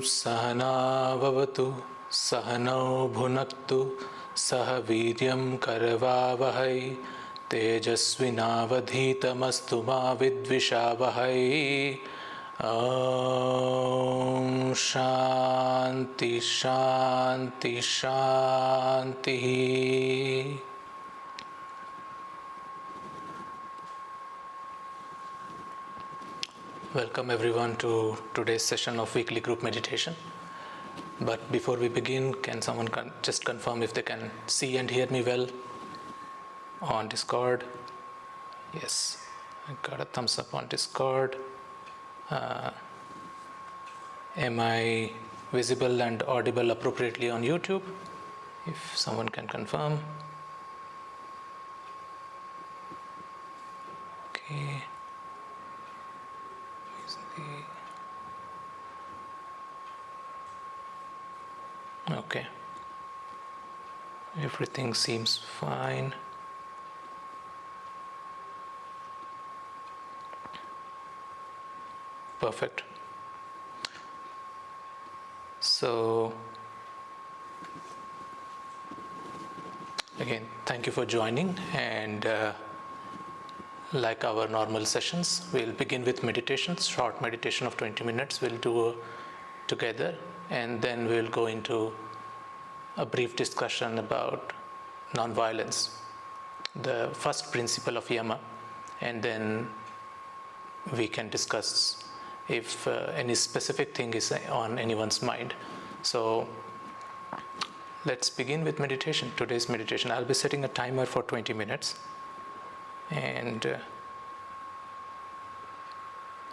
सहना भवतु सहनौ भुनक्तु सह वीर्यं करवावहै तेजस्विनावधीतमस्तु मा विद्विषावहै। ॐ शान्ति शान्ति शान्तिः। Welcome everyone to today's session of weekly group meditation. But before we begin, can someone just confirm if they can see and hear me well on Discord? Yes, I got a thumbs up on Discord. Am I visible and audible appropriately on YouTube? If someone can confirm. Okay. Okay, everything seems fine. Perfect. So again, thank you for joining, and like our normal sessions, we'll begin with meditations, short meditation of 20 minutes we'll do together, and then we'll go into a brief discussion about non-violence, the first principle of yama, and then we can discuss if any specific thing is on anyone's mind. So let's begin with meditation. Today's meditation, I'll be setting a timer for 20 minutes, and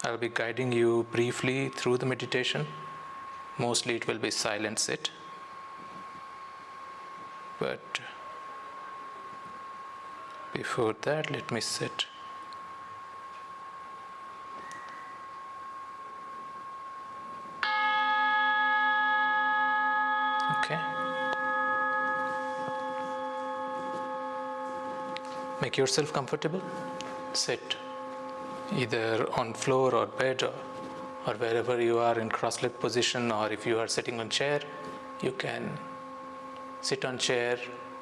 I'll be guiding you briefly through the meditation. Mostly it will be silent sit, but before that, let me sit. Okay. Make yourself comfortable. Sit either on floor or bed, or wherever you are in cross-legged position, or if you are sitting on chair, you can sit on chair.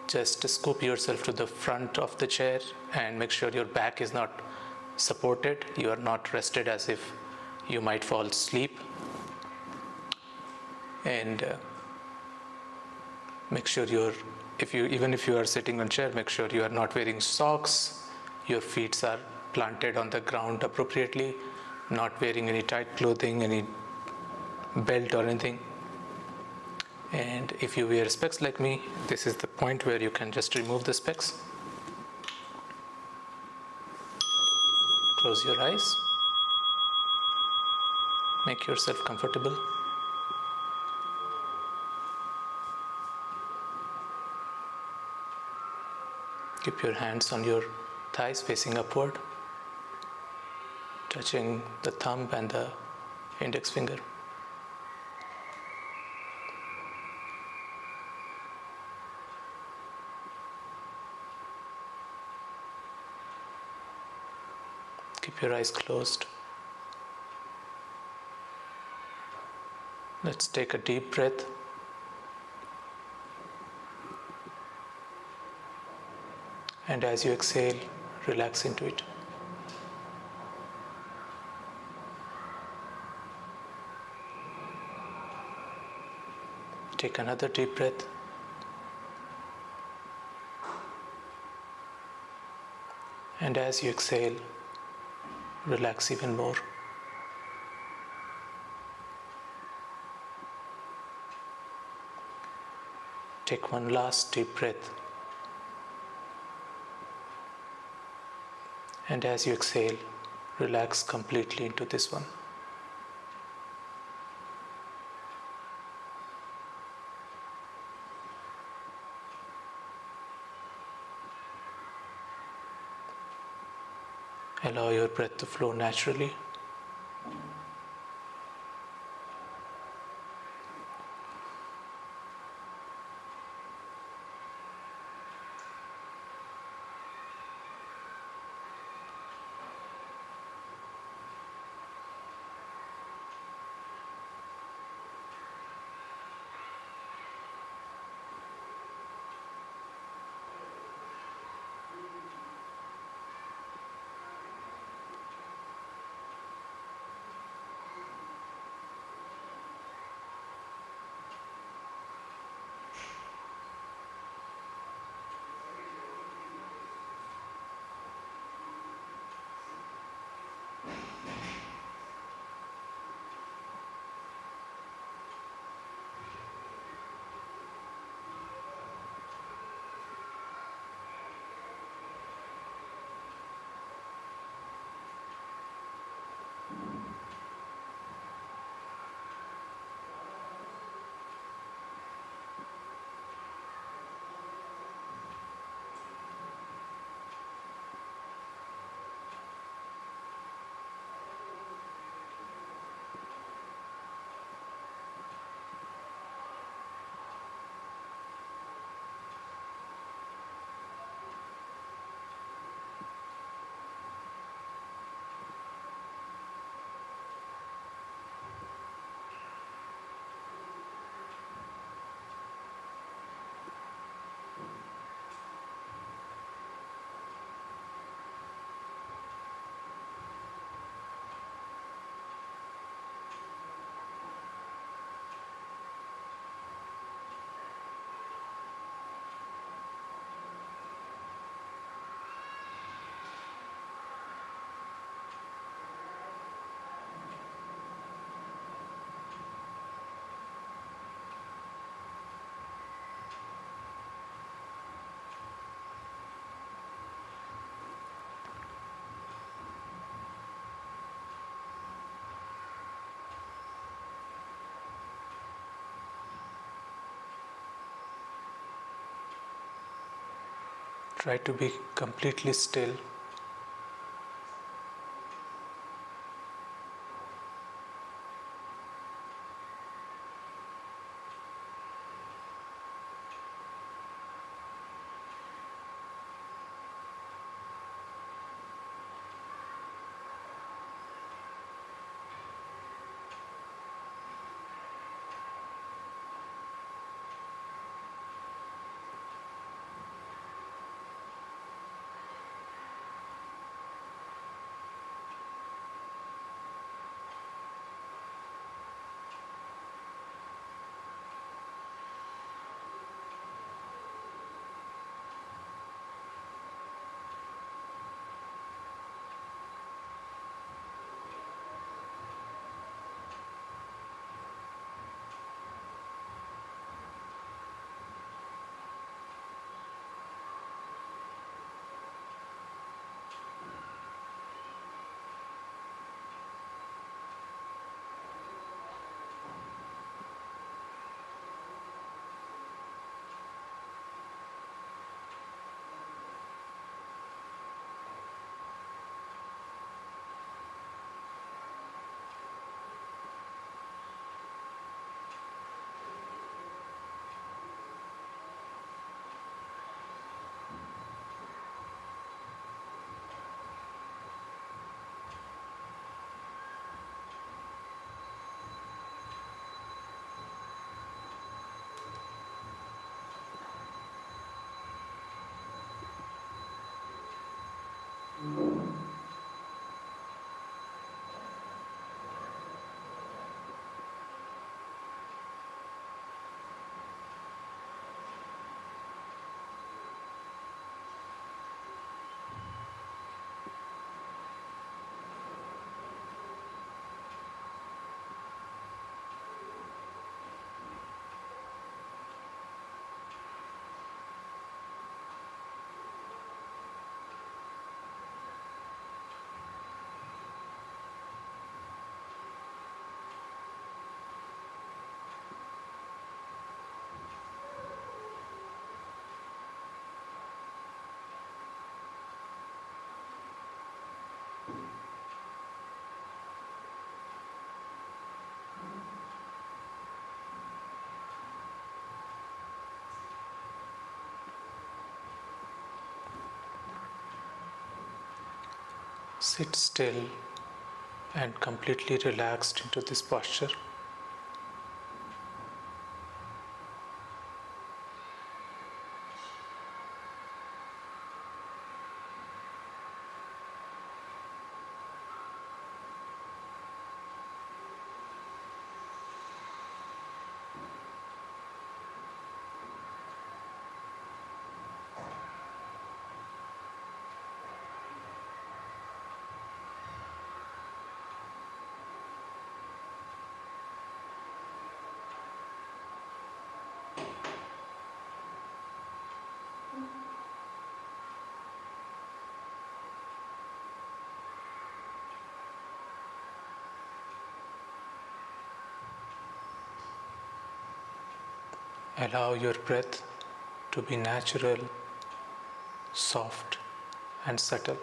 Just scoop yourself to the front of the chair and make sure your back is not supported. You are not rested as if you might fall asleep. And make sure even if you are sitting on chair, make sure you are not wearing socks. Your feet are planted on the ground appropriately, not wearing any tight clothing, any belt or anything. And if you wear specs like me, this is the point where you can just remove the specs. Close your eyes. Make yourself comfortable. Keep your hands on your thighs facing upward, touching the thumb and the index finger. Keep your eyes closed. Let's take a deep breath. And as you exhale, relax into it. Take another deep breath. And as you exhale, relax even more. Take one last deep breath. And as you exhale, relax completely into this one. Allow your breath to flow naturally. Try to be completely still. Sit still and completely relaxed into this posture. Allow your breath to be natural, soft, and subtle.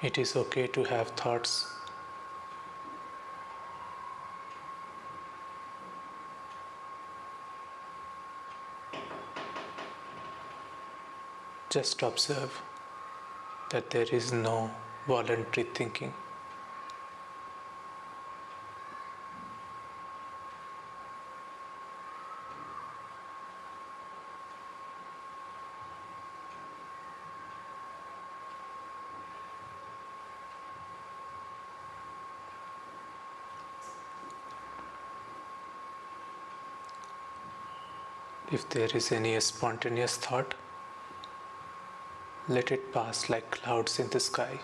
It is okay to have thoughts. Just observe that there is no voluntary thinking. If there is any spontaneous thought, let it pass like clouds in the sky.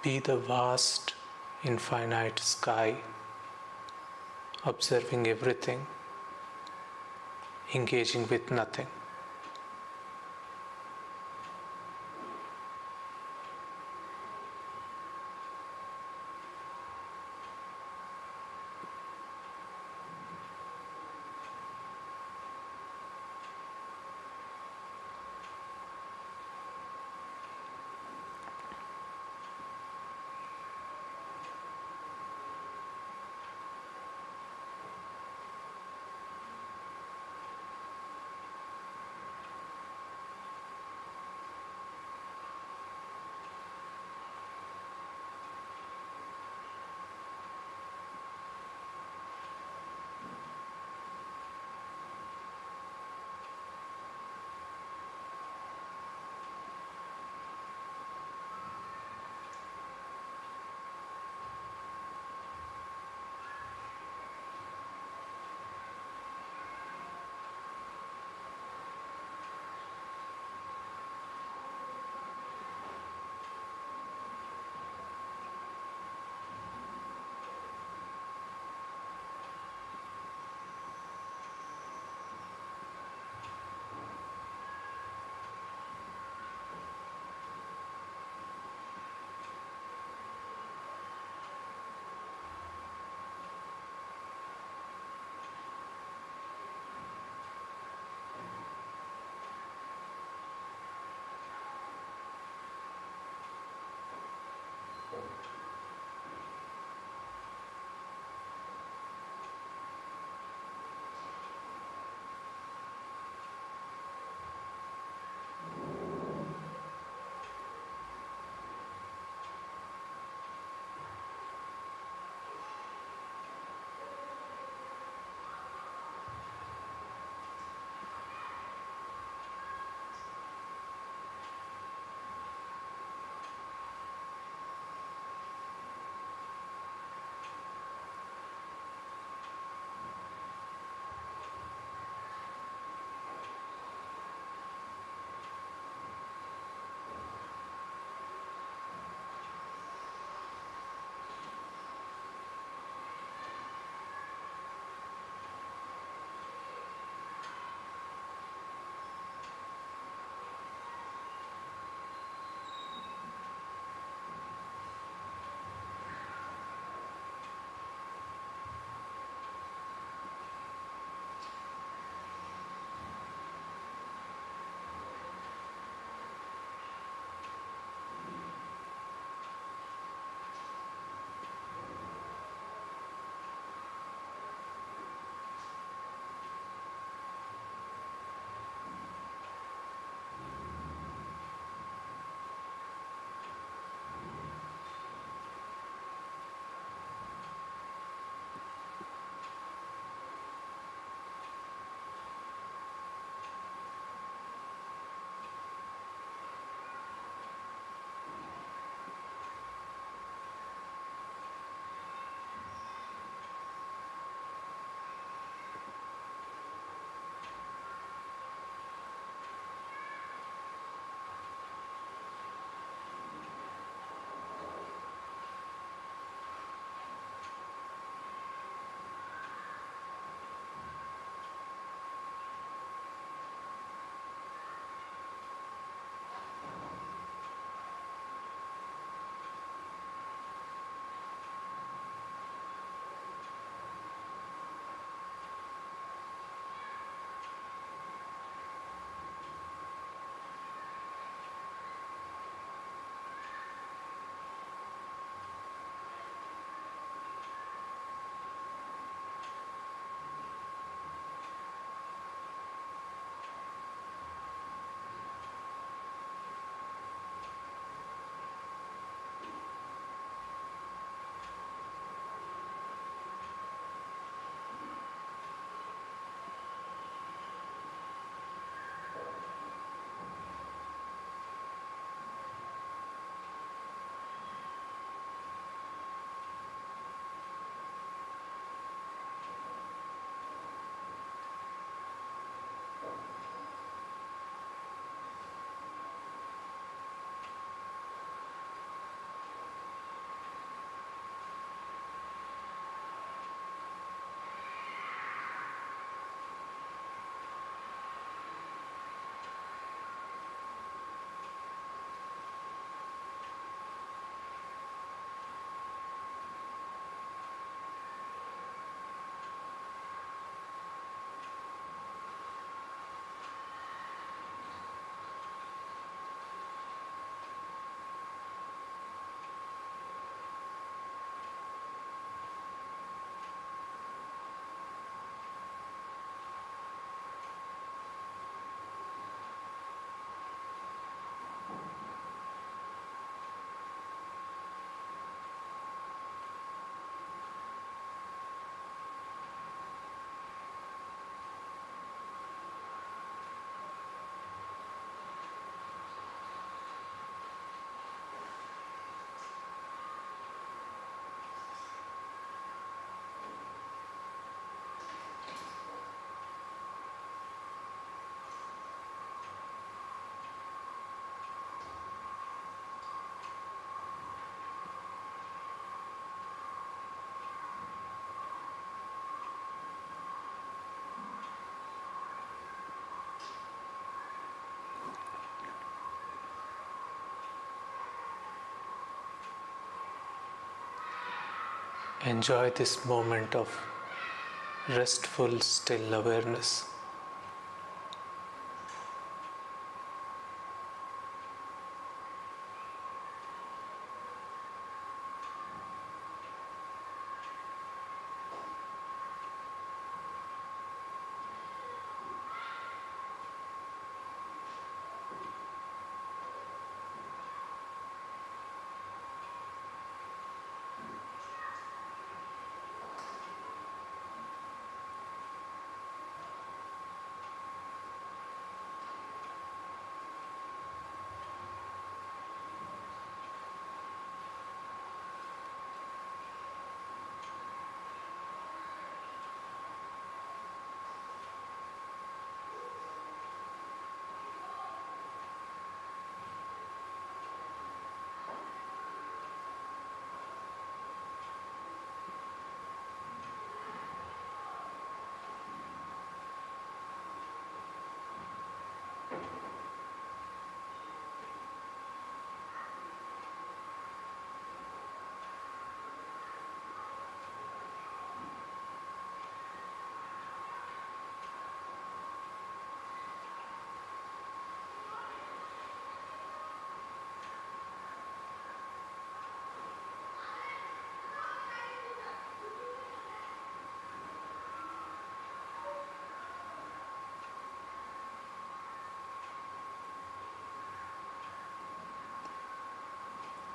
Be the vast, infinite sky, observing everything, engaging with nothing. Enjoy this moment of restful, still awareness.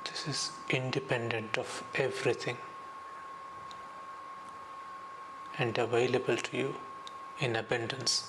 This is independent of everything and available to you in abundance.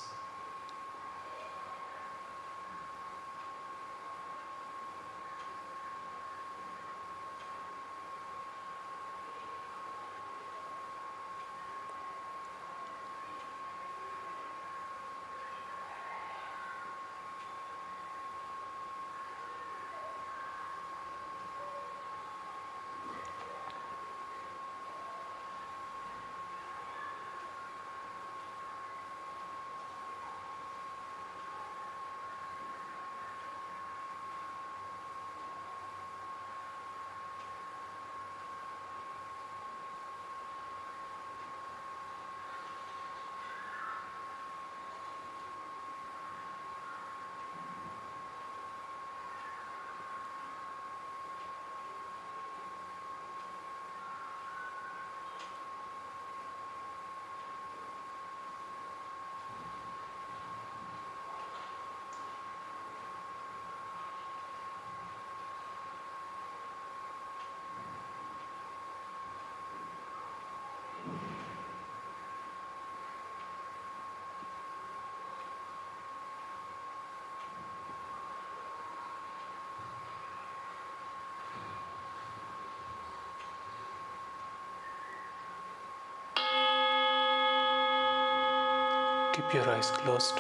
Keep your eyes closed.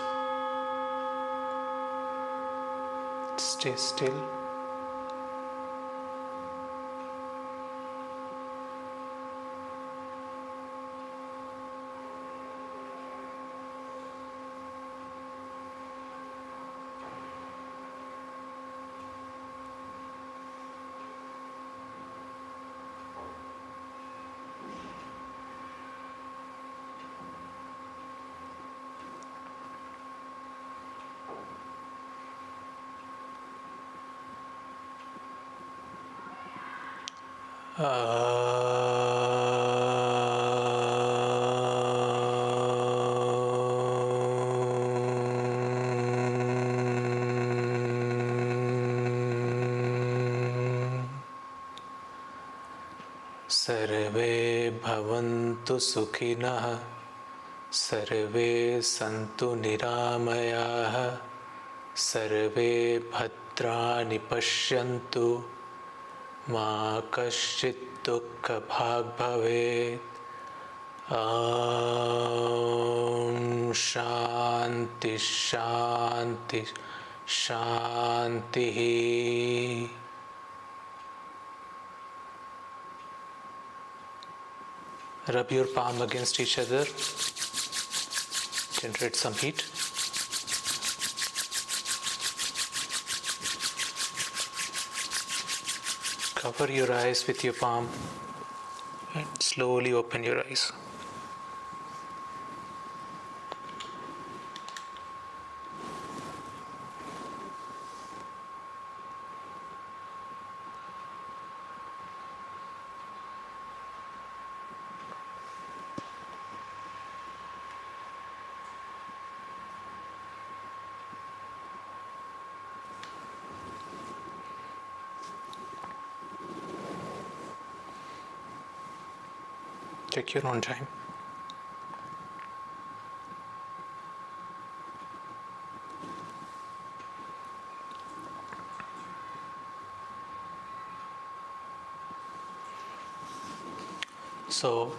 Stay still. सर्वे भवन्तु सुखिनः सर्वे सन्तु निरामयाः सर्वे भद्राणि पश्यन्तु मा कश्चित् दुःखभाग् भवेत्। ॐ शान्ति शान्ति शान्तिः। Rub your palm against each other, generate some heat. Cover your eyes with your palm, and slowly open your eyes. Take your own time. So,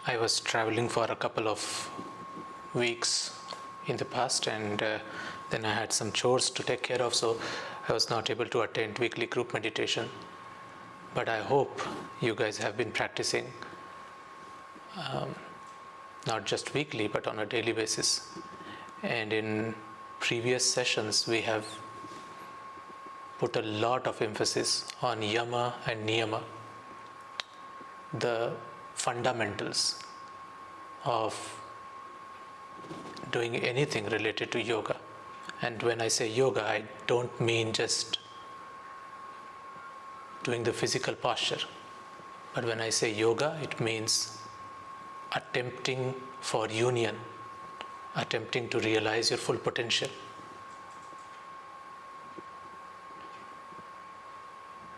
I was traveling for a couple of weeks in the past, and then I had some chores to take care of, so I was not able to attend weekly group meditation. But I hope you guys have been practicing not just weekly but on a daily basis. And in previous sessions we have put a lot of emphasis on yama and niyama, the fundamentals of doing anything related to yoga. And when I say yoga, I don't mean just doing the physical posture, but when I say yoga, it means attempting for union, attempting to realize your full potential.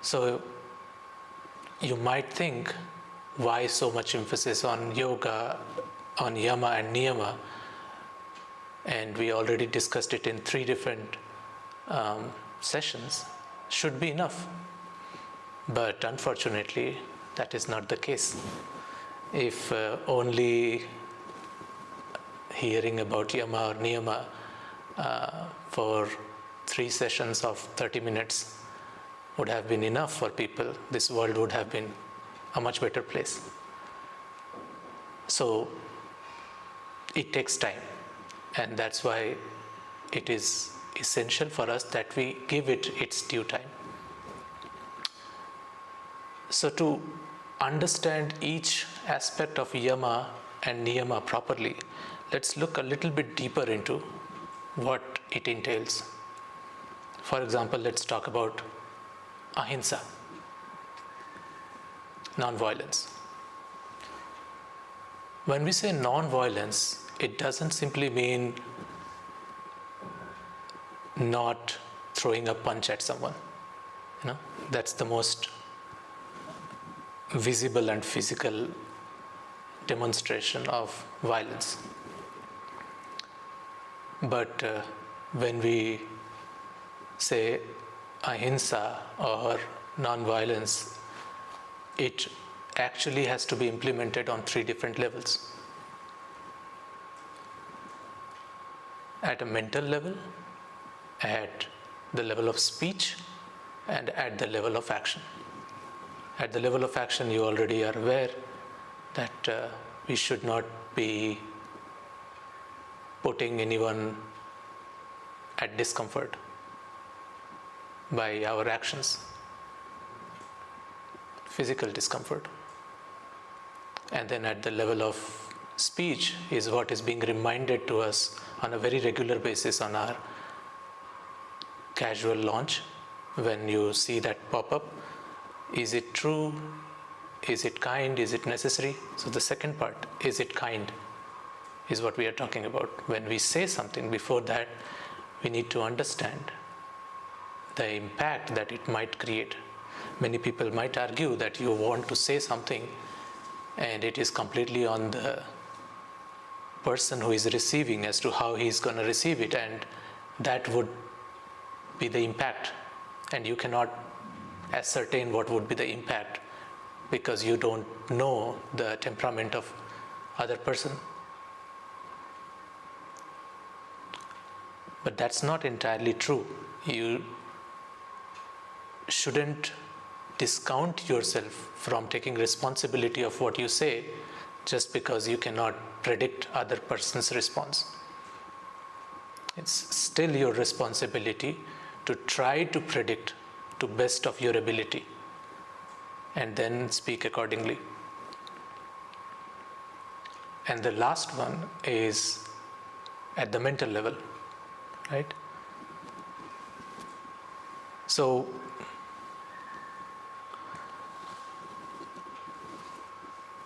So you might think, why so much emphasis on yoga, on yama and niyama? And we already discussed it in 3 different sessions, should be enough. But unfortunately, that is not the case. If only hearing about yama or niyama for 3 sessions of 30 minutes would have been enough for people, this world would have been a much better place. So it takes time. And that's why it is essential for us that we give it its due time. So to understand each aspect of yama and niyama properly, let's look a little bit deeper into what it entails. For example, let's talk about ahimsa, non-violence. When we say non-violence, it doesn't simply mean not throwing a punch at someone. That's the most visible and physical demonstration of violence. But when we say ahimsa or non-violence, it actually has to be implemented on 3 different levels. At a mental level, at the level of speech, and at the level of action. At the level of action, you already are aware that we should not be putting anyone at discomfort by our actions, physical discomfort. And then at the level of speech is what is being reminded to us on a very regular basis on our casual launch. When you see that pop up, is it true? Is it kind? Is it necessary? So the second part, is it kind, is what we are talking about. When we say something, before that, we need to understand the impact that it might create. Many people might argue that you want to say something and it is completely on the person who is receiving as to how he is going to receive it, and that would be the impact. And you cannot ascertain what would be the impact because you don't know the temperament of other person. But that's not entirely true. You shouldn't discount yourself from taking responsibility of what you say just because you cannot predict other person's response. It's still your responsibility to try to predict to best of your ability and then speak accordingly. And the last one is at the mental level, right? So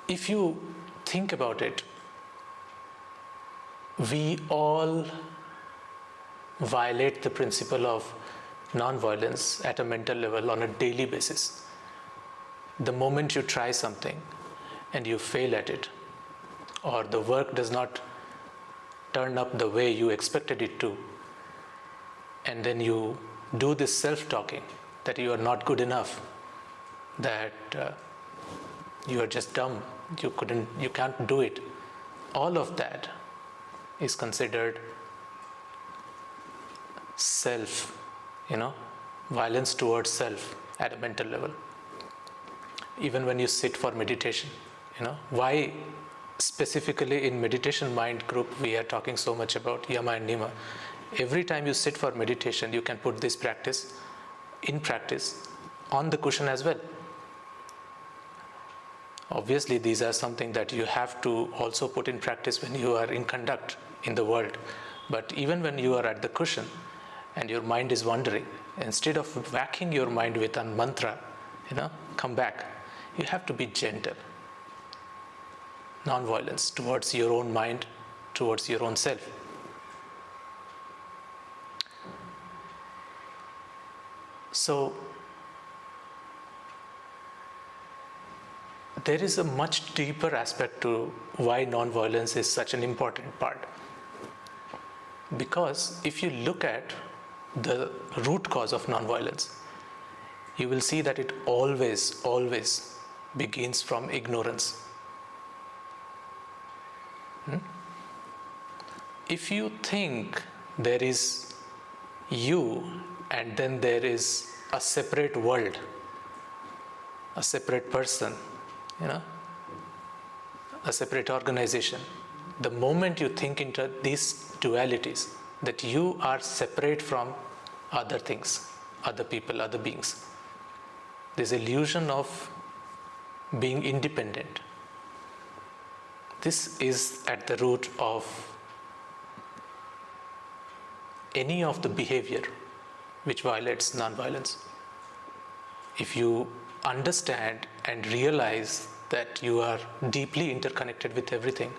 if you think about it, we all violate the principle of non-violence at a mental level on a daily basis. The moment you try something and you fail at it, or the work does not turn up the way you expected it to, and then you do this self-talking that you are not good enough, that you are just dumb, you can't do it. All of that is considered self, violence towards self at a mental level. Even when you sit for meditation, why specifically in meditation mind group we are talking so much about yama and niyama. Every time you sit for meditation, you can put this practice in practice on the cushion as well. Obviously, these are something that you have to also put in practice when you are in conduct in the world. But even when you are at the cushion and your mind is wandering, instead of whacking your mind with a mantra, come back. You have to be gentle. Non-violence towards your own mind, towards your own self. So, there is a much deeper aspect to why non-violence is such an important part. Because if you look at the root cause of non-violence, you will see that it always begins from ignorance. If you think there is you and then there is a separate world, a separate person, a separate organization, the moment you think into these dualities, that you are separate from other things, other people, other beings, this illusion of being independent, this is at the root of any of the behavior which violates non-violence. If you understand and realize that you are deeply interconnected with everything,